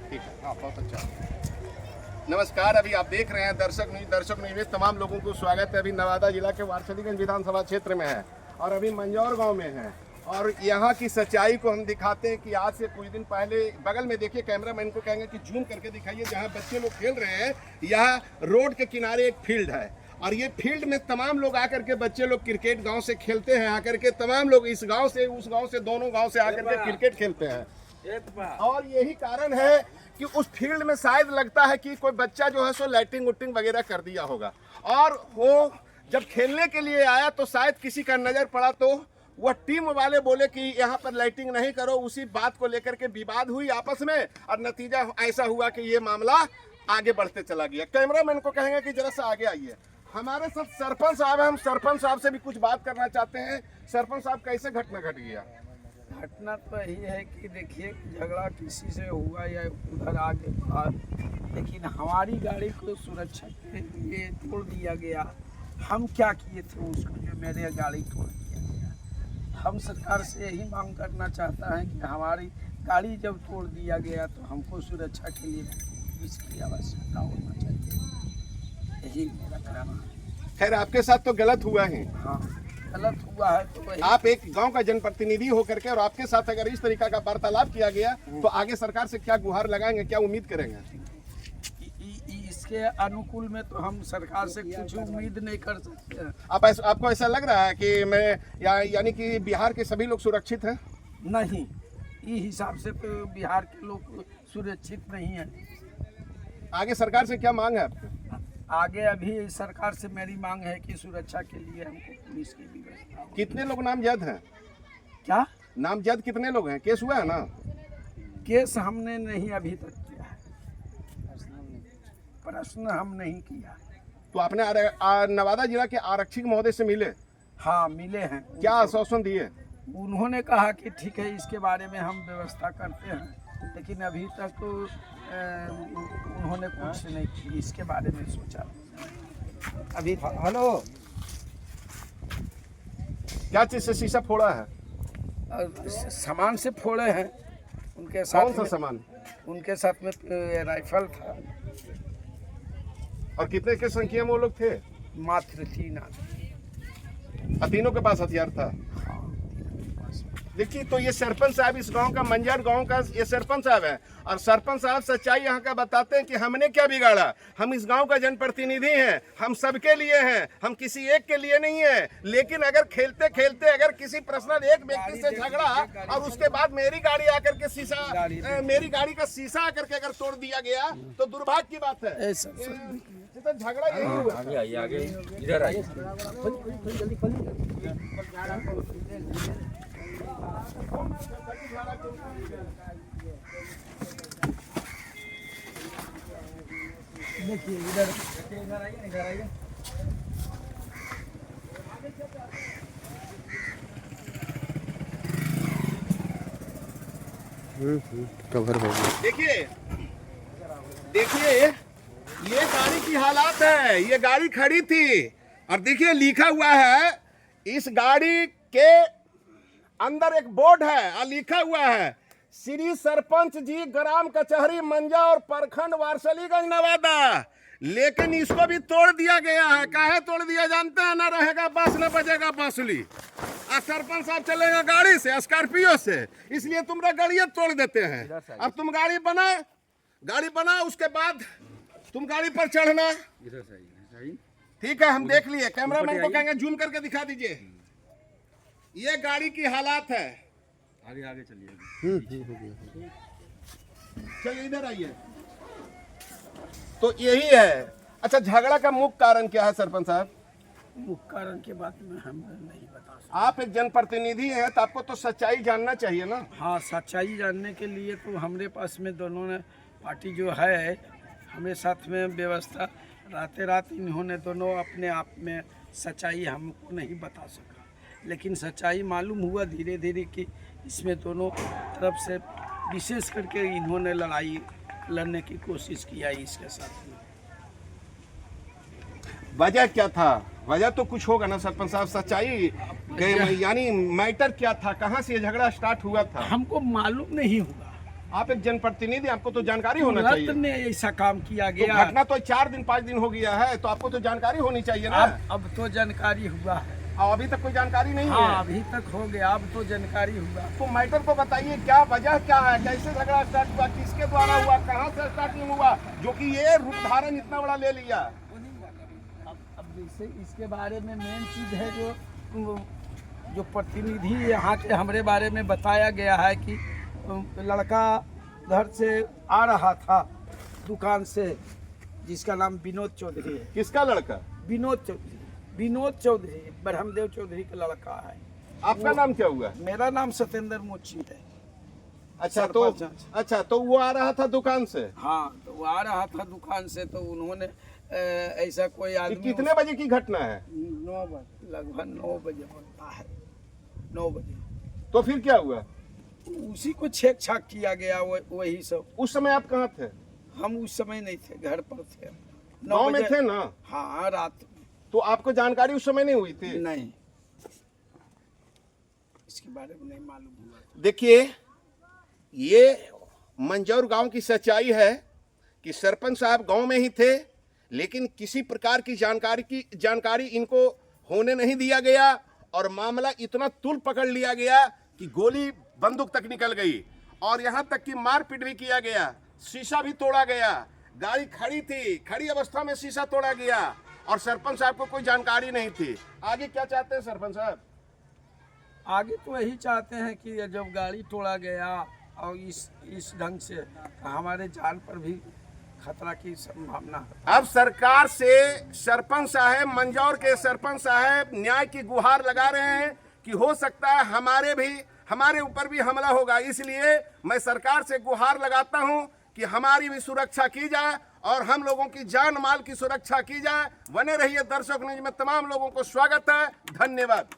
ठीक है, हाँ बहुत अच्छा। नमस्कार, अभी आप देख रहे हैं दर्शक न्यूज में तमाम लोगों को स्वागत है। अभी नवादा जिला के वारसलीगंज विधानसभा क्षेत्र में है और अभी मंजौर गांव में है और यहाँ की सच्चाई को हम दिखाते हैं कि आज से कुछ दिन पहले बगल में देखिए, कैमरामैन को कहेंगे कि जूम करके दिखाइए, जहाँ बच्चे लोग खेल रहे हैं। यहाँ रोड के किनारे एक फील्ड है और ये फील्ड में तमाम लोग आकर के बच्चे लोग क्रिकेट गांव से खेलते हैं। आकर के तमाम लोग इस गांव से उस गांव से दोनों गांव से आकर के क्रिकेट खेलते हैं और यही कारण है कि उस फील्ड में शायद लगता है कि कोई बच्चा जो है सो लाइटिंग उटिंग वगैरह कर दिया होगा और वो जब खेलने के लिए आया तो शायद किसी का नज़र पड़ा तो वह टीम वाले बोले कि यहाँ पर लाइटिंग नहीं करो। उसी बात को लेकर के विवाद हुई आपस में और नतीजा ऐसा हुआ कि ये मामला आगे बढ़ते चला गया। कैमरामैन को कहेंगे कि जरा सा आगे आइए। हमारे साथ सरपंच साहब हैं, हम सरपंच साहब से भी कुछ बात करना चाहते हैं। सरपंच साहब, कैसे घटना घट गया? घटना तो यही है कि देखिए, झगड़ा किसी से हुआ या उधर आगे, लेकिन हमारी गाड़ी को सुरक्षा के लिए तोड़ दिया गया। हम क्या किए थे उसको जो मेरे गाड़ी तोड़ दिया गया? हम सरकार से यही मांग करना चाहता है कि हमारी गाड़ी जब तोड़ दिया गया तो हमको सुरक्षा के लिए इसकी आवश्यकता होना चाहिए। यही मेरा कहना है। खैर, आपके साथ तो गलत हुआ है। हाँ, गलत हुआ है तो आप एक गांव का जनप्रतिनिधि होकर के और आपके साथ अगर इस तरीका का वार्तालाप किया गया तो आगे सरकार से क्या गुहार लगाएंगे, क्या उम्मीद करेंगे? इसके अनुकूल में तो हम सरकार से कुछ उम्मीद नहीं कर सकते हैं। आपको ऐसा लग रहा है कि यानी कि बिहार के सभी लोग सुरक्षित हैं? नहीं, इस हिसाब से तो बिहार के लोग सुरक्षित नहीं है। आगे सरकार से क्या मांग है आपकी? आगे अभी सरकार से मेरी मांग है कि सुरक्षा के लिए हमको पुलिस की व्यवस्था। कितने लोग नामजद हैं? क्या नामजद कितने लोग हैं? केस हुआ है ना? केस हमने नहीं अभी तक किया है, प्रश्न हम नहीं किया। तो आपने नवादा जिला के आरक्षक महोदय से मिले? हाँ, मिले हैं। क्या आश्वासन दिए? उन्होंने कहा कि ठीक है, इसके बारे में हम व्यवस्था करते हैं, लेकिन अभी तक तो उन्होंने कुछ नहीं की इसके बारे में सोचा अभी। हेलो, क्या चीज से शीशा फोड़ा है? सामान से फोड़े हैं। उनके साथ कौन सा सामान? उनके साथ में राइफल था। और कितने के संख्या में वो लोग थे? मात्र 3 आदमी। और तीनों के पास हथियार था? देखिए, तो ये सरपंच साहब, इस गांव का, मंजर गांव का ये सरपंच साहब है और सरपंच साहब सच्चाई यहाँ का बताते हैं कि हमने क्या बिगाड़ा। हम इस गांव का जनप्रतिनिधि हैं, हम सबके लिए हैं, हम किसी एक के लिए नहीं है। लेकिन अगर खेलते खेलते अगर किसी पर्सनल एक व्यक्ति से झगड़ा और उसके बाद मेरी गाड़ी आकर के शीशा, मेरी गाड़ी का शीशा आकर के अगर तोड़ दिया गया तो दुर्भाग्य की बात है। तो झगड़ा यही हुआ। आगे इधर आइए। देखिए इधर आइए। कवर हो गया। देखिए ये गाड़ी की हालात है। ये गाड़ी खड़ी थी और देखिए लिखा हुआ है, इस गाड़ी के अंदर एक बोर्ड है और लिखा हुआ है, श्री सरपंच जी ग्राम कचहरी मंजा और प्रखंड वारसलीगंज नवादा। लेकिन इसको भी तोड़ दिया गया है। काहे तोड़ दिया जानते हैं? ना रहेगा बस, न बजेगा बांसुरी। और सरपंच साहब चलेगा गाड़ी से, स्कॉर्पियो से, इसलिए तुमरा गाड़ियां तोड़ देते हैं। अब तुम गाड़ी बना उसके बाद तुम गाड़ी पर चढ़ना। ठीक है, हम देख लिए। कैमरामैन को कहेंगे जूम करके दिखा दीजिए। ये गाड़ी की हालात है। आगे चलिए। चलिए इधर आइए। तो यही है। अच्छा, झगड़ा का मुख्य कारण क्या है सरपंच साहब? मुख्य कारण के बारे में हम नहीं बता सकते। आप एक जनप्रतिनिधि हैं तो आपको तो सच्चाई जानना चाहिए ना? हाँ, सच्चाई जानने के लिए तो हमारे पास में दोनों ने पार्टी जो है हमें साथ में व्यवस्था, रात इन्होंने दोनों अपने आप में सच्चाई हमको नहीं बता सका, लेकिन सच्चाई मालूम हुआ धीरे धीरे कि इसमें दोनों तरफ से विशेष करके इन्होंने लड़ाई लड़ने की कोशिश किया इसके साथ में। वजह क्या था? वजह तो कुछ होगा ना सरपंच साहब, सच्चाई यानी मैटर क्या था? कहाँ से ये झगड़ा स्टार्ट हुआ था? हमको मालूम नहीं हुआ। आप एक जनप्रतिनिधि, आपको तो जानकारी होना तुरंत चाहिए। ने ऐसा काम किया तो गया। घटना तो 4 दिन 5 दिन हो गया है, तो आपको तो जानकारी होनी चाहिए ना। अब तो जानकारी हुआ है। और अभी तक कोई जानकारी नहीं हाँ, है। अभी तक हो गया, अब तो जानकारी हुआ। तो मैटर को बताइए, क्या वजह क्या है, कैसे झगड़ा स्टार्ट हुआ, किसके द्वारा हुआ, कहाँ से स्टार्टिंग हुआ, जो कि ये रूप धारण इतना बड़ा ले लिया। अब जैसे इसके बारे में मेन चीज है जो प्रतिनिधि यहाँ के हमारे बारे में बताया गया है कि लड़का घर से आ रहा था दुकान से, जिसका नाम विनोद चौधरी है। किसका लड़का? विनोद चौधरी ब्रह्मदेव चौधरी का लड़का है। आपका नाम क्या हुआ? मेरा नाम सत्येंद्र मोची है। अच्छा, तो वो आ रहा था दुकान से। हाँ, तो वो आ रहा था दुकान से, तो उन्होंने ऐसा कोई ये आदमी कितने बजे की घटना है? 9 बजे, लगभग 9 बजे बनता है, 9 बजे। तो फिर क्या हुआ? उसी को छेक छाक किया गया, वही सब। उस समय आप कहाँ थे? हम उस समय नहीं थे, घर पर थे। 9 गाँव में बजे थे ना? हाँ, रात में। तो आपको जानकारी उस समय नहीं हुई थी? नहीं, इसके बारे में नहीं मालूम हुआ। देखिए, ये मंजौर गांव की सच्चाई है कि सरपंच साहब गांव में ही थे, लेकिन किसी प्रकार की जानकारी इनको होने नहीं दिया गया और मामला इतना तुल पकड़ लिया गया कि गोली बंदूक तक निकल गई और यहाँ तक कि मारपीट भी किया गया, शीशा भी तोड़ा गया, गाड़ी खड़ी थी, खड़ी अवस्था में शीशा तोड़ा गया और सरपंच साहब को कोई जानकारी नहीं थी। आगे क्या चाहते हैं सरपंच साहब? आगे तो यही चाहते हैं कि जब गाड़ी तोड़ा गया और इस ढंग से हमारे जान पर भी खतरा की संभावना है। अब सरकार से सरपंच साहब, मंजौर के सरपंच साहब न्याय की गुहार लगा रहे हैं कि हो सकता है हमारे ऊपर भी हमला होगा, इसलिए मैं सरकार से गुहार लगाता हूं कि हमारी भी सुरक्षा की जाए और हम लोगों की जान माल की सुरक्षा की जाए। बने रहिए दर्शक न्यूज में, तमाम लोगों को स्वागत है, धन्यवाद।